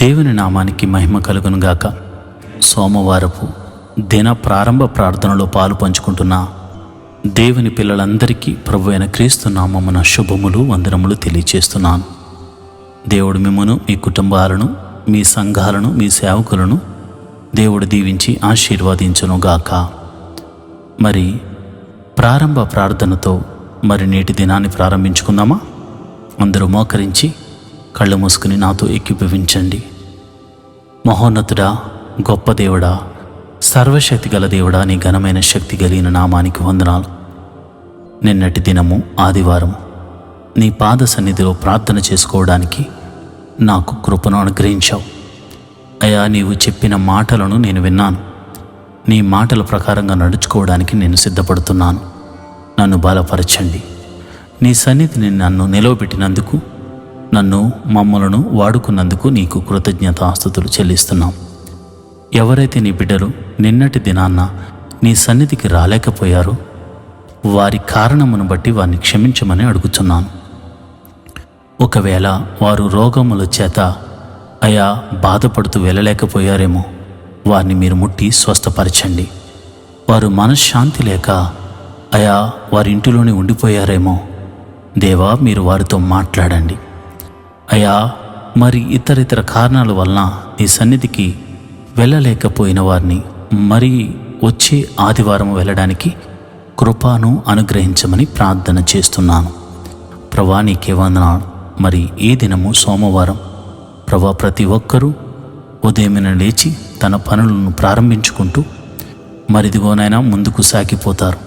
దేవుని నామానికి మహిమ కలుగునుగాక. సోమవారపు దిన ప్రారంభ ప్రార్థనలో పాలు పంచుకుంటున్న దేవుని పిల్లలందరికీ ప్రభువైన క్రీస్తు నామమున శుభములు వందనములు తెలియచేస్తున్నాను. దేవుడు మిమ్మును, మీ కుటుంబాలను, మీ సంఘాలను, మీ సేవకులను దేవుడు దీవించి ఆశీర్వదించునుగాక. మరి ప్రారంభ ప్రార్థనతో నేటి దినాన్ని ప్రారంభించుకుందామా? అందరూ మోకరించి కళ్ళు మూసుకుని నాతో ఏకీభవించండి. మహోన్నతుడా, గొప్ప దేవుడా, సర్వశక్తి గల దేవుడా, నీ ఘనమైన శక్తి కలిగిన నామానికి వందనాలు. నిన్నటి దినము ఆదివారం నీ పాద సన్నిధిలో ప్రార్థన చేసుకోవడానికి నాకు కృపను అనుగ్రహించావు. అయ్యా, నీవు చెప్పిన మాటలను నేను విన్నాను. నీ మాటల ప్రకారంగా నడుచుకోవడానికి నేను సిద్ధపడుతున్నాను. నన్ను బలపరచండి. నీ సన్నిధిని నన్ను నిలవబెట్టినందుకు, మమ్మలను వాడుకున్నందుకు నీకు కృతజ్ఞతాస్తుతులు చెల్లిస్తున్నాం. ఎవరైతే నీ బిడ్డలు నిన్నటి దినాన్న నీ సన్నిధికి రాలేకపోయారో వారి కారణమును బట్టి వారిని క్షమించమని అడుగుతున్నాను. ఒకవేళ వారు రోగముల చేత అయా బాధపడుతూ వెళ్ళలేకపోయారేమో, వారిని మీరు ముట్టి స్వస్థపరచండి. వారు మనశ్శాంతి లేక అయా వారి ఇంటిలోనే ఉండిపోయారేమో, దేవా మీరు వారితో మాట్లాడండి. అయా మరి ఇతర కారణాల వలన నీ సన్నిధికి వెళ్ళలేకపోయిన వారిని మరి వచ్చే ఆదివారం వెళ్ళడానికి కృపను అనుగ్రహించమని ప్రార్థన చేస్తున్నాను. ప్రభా నీకే వందనాలు. మరి ఈ దినము సోమవారం ప్రభా, ప్రతి ఒక్కరూ ఉదయమున లేచి తన పనులను ప్రారంభించుకుంటూ మరిదిగోనైనా ముందుకు సాగిపోతారు.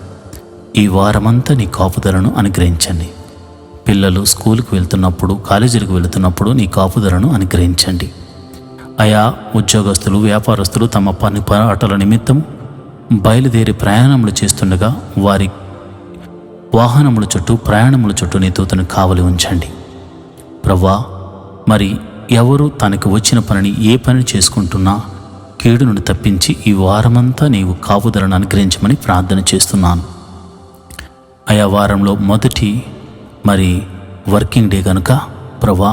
ఈ వారమంతా నీ కాపుదలను అనుగ్రహించండి. పిల్లలు స్కూలుకు వెళ్తున్నప్పుడు, కాలేజీలకు వెళుతున్నప్పుడు నీ కాపుదలను అనుగ్రహించండి. అయా ఉద్యోగస్తులు, వ్యాపారస్తులు తమ పని పాటల నిమిత్తం బయలుదేరి ప్రయాణములు చేస్తుండగా వారి వాహనముల చుట్టూ, ప్రయాణముల చుట్టూ నీ దూతను కావలి ఉంచండి. ప్రభువా, మరి ఎవరు తనకు వచ్చిన పనిని ఏ పని చేసుకుంటున్నా కీడు నుండి తప్పించి ఈ వారమంతా నీవు కాపుదలను అనుగ్రహించమని ప్రార్థన చేస్తున్నాను. ఆయా వారంలో మొదటి వర్కింగ్ డే కనుక ప్రభువా,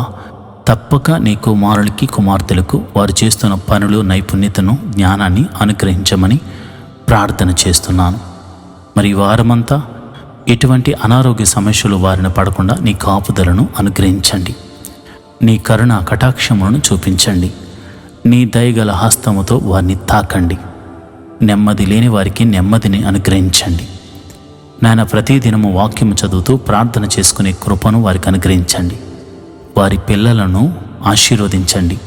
తప్పక నీ కుమారులకి, కుమార్తెలకు వారు చేస్తున్న పనులు, నైపుణ్యతను, జ్ఞానాన్ని అనుగ్రహించమని ప్రార్థన చేస్తున్నాను. ఈ వారమంతా ఎటువంటి అనారోగ్య సమస్యలు వారిని పడకుండా నీ కాపుదలను అనుగ్రహించండి. నీ కరుణ కటాక్షములను చూపించండి. నీ దయగల హస్తముతో వారిని తాకండి. నెమ్మది లేని వారికి నెమ్మదిని అనుగ్రహించండి. నాయన, ప్రతిదినము వాక్యము చదువుతూ ప్రార్థన చేసుకునే కృపను వారికి అనుగ్రహించండి. వారి పిల్లలను ఆశీర్వదించండి.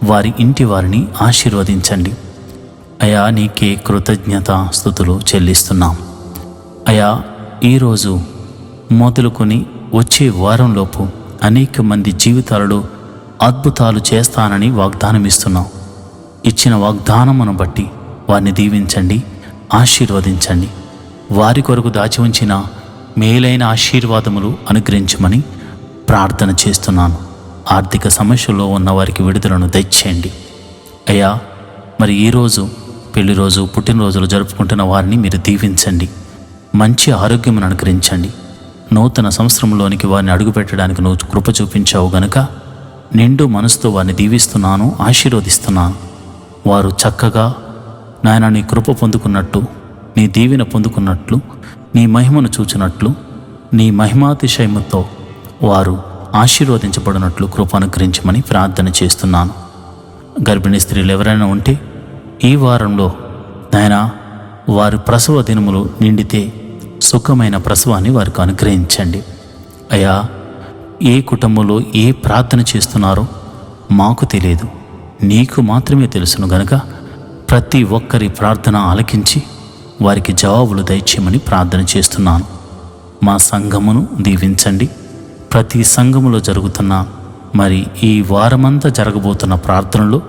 వారి ఇంటి వారిని ఆశీర్వదించండి. అయా నీకే కృతజ్ఞత స్తుతులు చెల్లిస్తున్నాం. అయా ఈరోజు మొదలుకొని వచ్చే వారంలోపు అనేక మంది జీవితాలలో అద్భుతాలు చేస్తానని వాగ్దానం ఇస్తున్నాం. ఇచ్చిన వాగ్దానమును బట్టి వారిని దీవించండి, ఆశీర్వదించండి. వారి కొరకు దాచి ఉంచిన మేలైన ఆశీర్వాదములు అనుగ్రహించమని ప్రార్థన చేస్తున్నాను. ఆర్థిక సమస్యల్లో ఉన్న వారికి విడుదలను దయచేయండి. అయ్యా, ఈరోజు పెళ్లి రోజు, పుట్టినరోజులు జరుపుకుంటున్న వారిని మీరు దీవించండి. మంచి ఆరోగ్యమును అనుగ్రహించండి. నూతన సంవత్సరంలోనికి వారిని అడుగుపెట్టడానికి నువ్వు కృప చూపించావు గనుక నిండు మనసుతో వారిని దీవిస్తున్నాను, ఆశీర్వదిస్తున్నాను. వారు చక్కగా నాయన నీ కృప పొందుకున్నట్టు, నీ దీవెన పొందుకున్నట్లు, నీ మహిమను చూచినట్లు, నీ మహిమాతిశయముతో వారు ఆశీర్వదించబడినట్లు కృప అనుగ్రహించమని ప్రార్థన చేస్తున్నాను. గర్భిణీ స్త్రీలు ఎవరైనా ఉంటే ఈ వారంలో నాయన వారి ప్రసవ దినములు నిండితే సుఖమైన ప్రసవాన్ని వారికి అనుగ్రహించండి. అయ్యా, ఏ కుటుంబంలో ఏ ప్రార్థన చేస్తున్నారో మాకు తెలియదు, నీకు మాత్రమే తెలుసును గనుక ప్రతి ఒక్కరి ప్రార్థన ఆలకించి వారికి జవాబులు దయచేయమని ప్రార్థన చేస్తున్నాను. మా సంఘమును దీవించండి. ప్రతి సంఘములో జరుగుతున్న ఈ వారమంతా జరగబోతున్న ప్రార్థనలో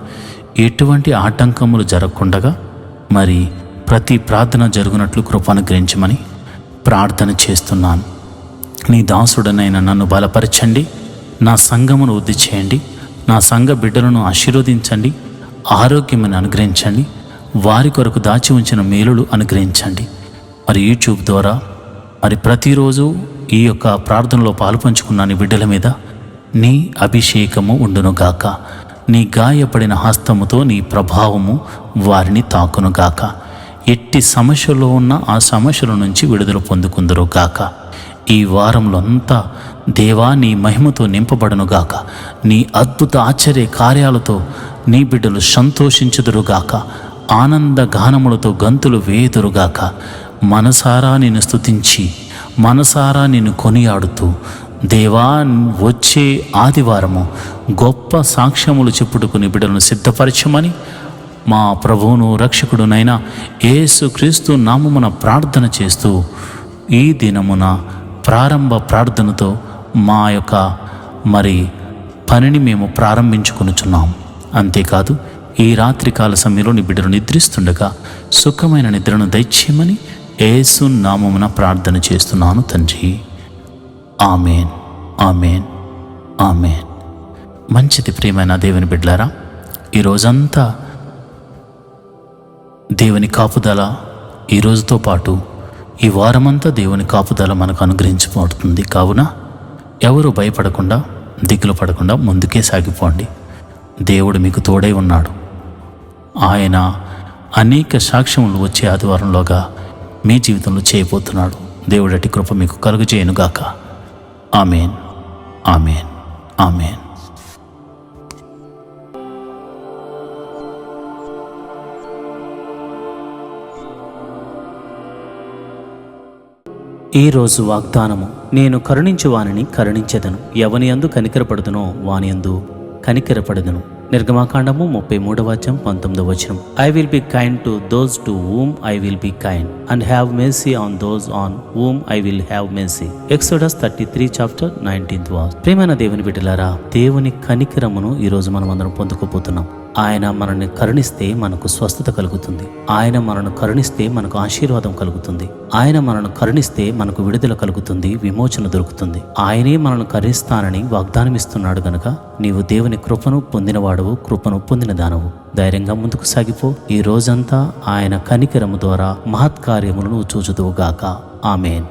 ఎటువంటి ఆటంకములు జరగకుండగా ప్రతి ప్రార్థన జరుగునట్లు కృప అనుగ్రహించమని ప్రార్థన చేస్తున్నాను. నీ దాసుడనైన నన్ను బలపరచండి. నా సంఘమును వృద్ధి చేయండి. నా సంఘ బిడ్డలను ఆశీర్వదించండి. ఆరోగ్యమును అనుగ్రహించండి. వారి కొరకు దాచి ఉంచిన మేలులు అనుగ్రహించండి. యూట్యూబ్ ద్వారా ప్రతిరోజు ఈ యొక్క ప్రార్థనలో పాలుపంచుకున్న నీ బిడ్డల మీద నీ అభిషేకము ఉండునుగాక. నీ గాయపడిన హస్తముతో నీ ప్రభావము వారిని తాకునుగాక. ఎట్టి సమస్యలో ఉన్న ఆ సమస్యల నుంచి విడుదల పొందుకుందరుగాక. ఈ వారంలో అంతా దేవా నీ మహిమతో నింపబడునుగాక. నీ అద్భుత ఆశ్చర్య కార్యాలతో నీ బిడ్డలు సంతోషించుదురుగాక. ఆనంద గానములతో గంతులు వేయుదురుగాక. మనసారా నిన్ను స్తుతించి మనసారా నిన్ను కొనియాడుతూ దేవా వచ్చే ఆదివారము గొప్ప సాక్ష్యములు చెప్పుటకు నీ బిడ్డలను సిద్ధపరచమని మా ప్రభువును రక్షకుడునైన యేసుక్రీస్తు నామమున ప్రార్థన చేస్తూ ఈ దినమున ప్రారంభ ప్రార్థనతో మా యొక్క పనిని మేము ప్రారంభించుకొనుచున్నాం. అంతేకాదు ఈ రాత్రికాల సమయంలో నీ బిడ్డలు నిద్రిస్తుండగా సుఖమైన నిద్రను దయచేయమని యేసు నామమున ప్రార్థన చేస్తున్నాను తండ్రి. Amen, amen, amen. మంచిది ప్రియమైన దేవుని బిడ్డలారా, ఈ రోజంతా దేవుని కాపుదల, ఈ రోజుతో పాటు ఈ వారమంతా దేవుని కాపుదల మనకు అనుగ్రహించబడుతుంది. కావున ఎవరు భయపడకుండా దిగులు పడకుండా ముందుకే సాగిపోండి. దేవుడు మీకు తోడై ఉన్నాడు. ఆయన అనేక సాక్ష్యములు వచ్చే ఆదివారంలోగా మీ జీవితంలో చేయబోతున్నాడు. దేవుడి అట్టి కృప మీకు కలుగజేయునుగాక. Amen, amen, amen. ఈరోజు వాగ్దానము: నేను కరుణించు వానిని కరుణించెదను, ఎవని యందు కనికరపడుదునో వాని యందు కనికరపడదును. నిర్గమాకాండము 33:19. I will be kind to those to whom I will be kind, and have mercy on those on whom I will have mercy. Exodus 33:19. ప్రియమైన దేవుని బిడ్డలారా, దేవుని కనికరమును ఈరోజు మనం అందరం పొందుకోబోతున్నాం. ఆయన మనల్ని కరుణిస్తే మనకు స్వస్థత కలుగుతుంది. ఆయన మనను కరుణిస్తే మనకు ఆశీర్వాదం కలుగుతుంది. ఆయన మనను కరుణిస్తే మనకు విడుదల కలుగుతుంది, విమోచన దొరుకుతుంది. ఆయనే మనను కరుణిస్తానని వాగ్దానం ఇస్తున్నాడు గనుక నీవు దేవుని కృపను పొందినవాడవు, కృపను పొందిన దానవు. ధైర్యంగా ముందుకు సాగిపో. ఈ రోజంతా ఆయన కనికరము ద్వారా మహత్కార్యములను చూచుదువుగాక. ఆమెన్.